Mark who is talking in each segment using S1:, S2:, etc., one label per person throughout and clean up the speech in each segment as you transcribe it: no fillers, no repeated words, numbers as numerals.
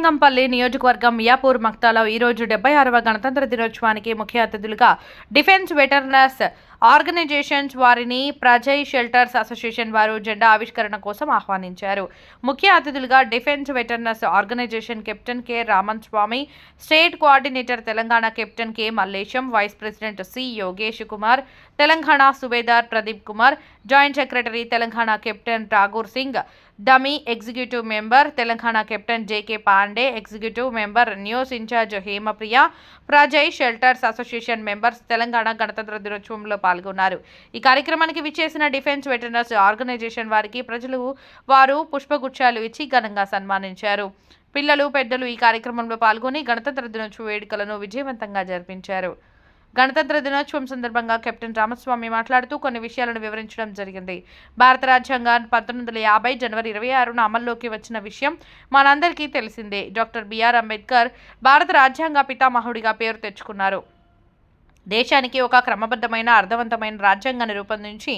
S1: బెల్లంకంపల్లి నియోజకవర్గం మియాపూర్ మక్తాలో ఈరోజు 76వ గణతంత్ర దినోత్సవానికి ముఖ్య అతిథులుగా డిఫెన్స్ వెటరనర్స్ ఆర్గనైజేషన్స్ వారిని ప్రజయ్ షెల్టర్స్ అసోసియేషన్ వారు జెండా ఆవిష్కరణ కోసం ఆహ్వానించారు. ముఖ్య అతిథులుగా defence veterans organisation captain K Raman Swami, state coordinator Telangana captain K Mallesham, vice president C Yogesh Kumar, Telangana సుబేదార్ Pradeep Kumar, joint secretary Telangana captain Thakur Singh, డమీ executive member Telangana captain J K Pandey, executive member news in charge Hemapriya, Prajay shelters association members Telangana గణతంత్ర దినోత్సవంలో పాల్గొన్నారు. ఈ కార్యక్రమానికి విచ్చేసిన డిఫెన్స్ వెటరనర్స్ ఆర్గనైజేషన్ వారికి వారు పుష్పగుచ్చాలు ఇచ్చి ఘనంగా సన్మానించారు. పిల్లలు, పెద్దలు ఈ కార్యక్రమంలో పాల్గొని గణతంత్ర దినోత్సవ వేడుకలను విజయవంతంగా జరిపించారు. గణతంత్ర దినోత్సవం సందర్భంగా కెప్టెన్ రామస్వామి మాట్లాడుతూ కొన్ని విషయాలను వివరించడం జరిగింది. భారత రాజ్యాంగం 1950 జనవరి 26న అమల్లోకి వచ్చిన విషయం మనందరికీ తెలిసిందే. డాక్టర్ బిఆర్ అంబేద్కర్ భారత రాజ్యాంగ పితామహుడిగా పేరు తెచ్చుకున్నారు. దేశానికి ఒక క్రమబద్ధమైన, అర్థవంతమైన రాజ్యాంగాన్ని రూపొందించి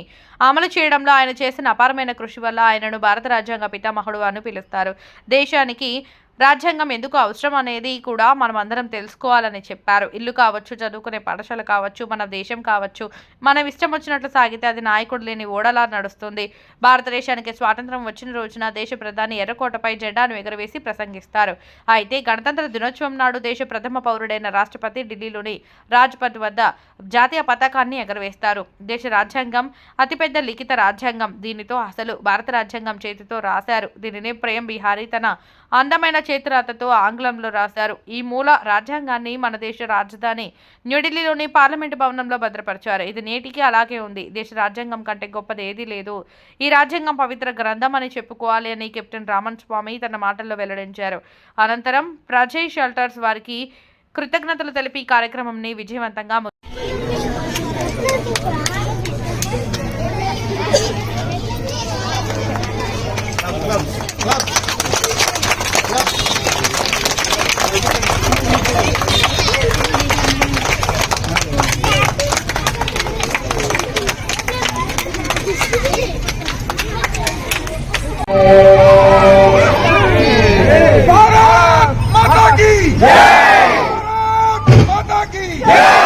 S1: అమలు చేయడంలో ఆయన చేసిన అపారమైన కృషి వల్ల ఆయనను భారత రాజ్యాంగ పితామహుడు అని పిలుస్తారు. దేశానికి రాజ్యాంగం ఎందుకు అవసరం అనేది కూడా మనం అందరం తెలుసుకోవాలని చెప్పారు. ఇల్లు కావచ్చు, చదువుకునే పాఠశాల కావచ్చు, మన దేశం కావచ్చు, మనం ఇష్టం వచ్చినట్లు సాగితే అది నాయకుడు లేని ఓడలా నడుస్తుంది. భారతదేశానికి స్వాతంత్రం వచ్చిన రోజున దేశ ప్రధాని ఎర్రకోటపై జెండాను ఎగురవేసి ప్రసంగిస్తారు. అయితే గణతంత్ర దినోత్సవం నాడు దేశ ప్రథమ పౌరుడైన రాష్ట్రపతి ఢిల్లీలోని రాజ్పథ్ వద్ద జాతీయ పతాకాన్ని ఎగరవేస్తారు. దేశ రాజ్యాంగం అతిపెద్ద లిఖిత రాజ్యాంగం. దీనితో అసలు భారత రాజ్యాంగం చేతితో రాశారు. దీనిని ప్రేమ్ బిహారీ తన అందమైన చేతిరాతతో ఆంగ్లంలో రాశారు. ఈ మూల రాజ్యాంగాన్ని మన దేశ రాజధాని న్యూఢిల్లీలోని పార్లమెంటు భవనంలో భద్రపరిచారు. ఇది నేటికి అలాగే ఉంది. దేశ రాజ్యాంగం కంటే గొప్పది ఏదీ లేదు. ఈ రాజ్యాంగం పవిత్ర గ్రంథం అని చెప్పుకోవాలి అని కెప్టెన్ రామన్ స్వామి తన మాటల్లో వెల్లడించారు. అనంతరం ప్రజయ్ షెల్టర్స్ వారికి కృతజ్ఞతలు తెలిపి ఈ కార్యక్రమంని విజయవంతంగా
S2: भारत माता की जय! भारत माता की जय!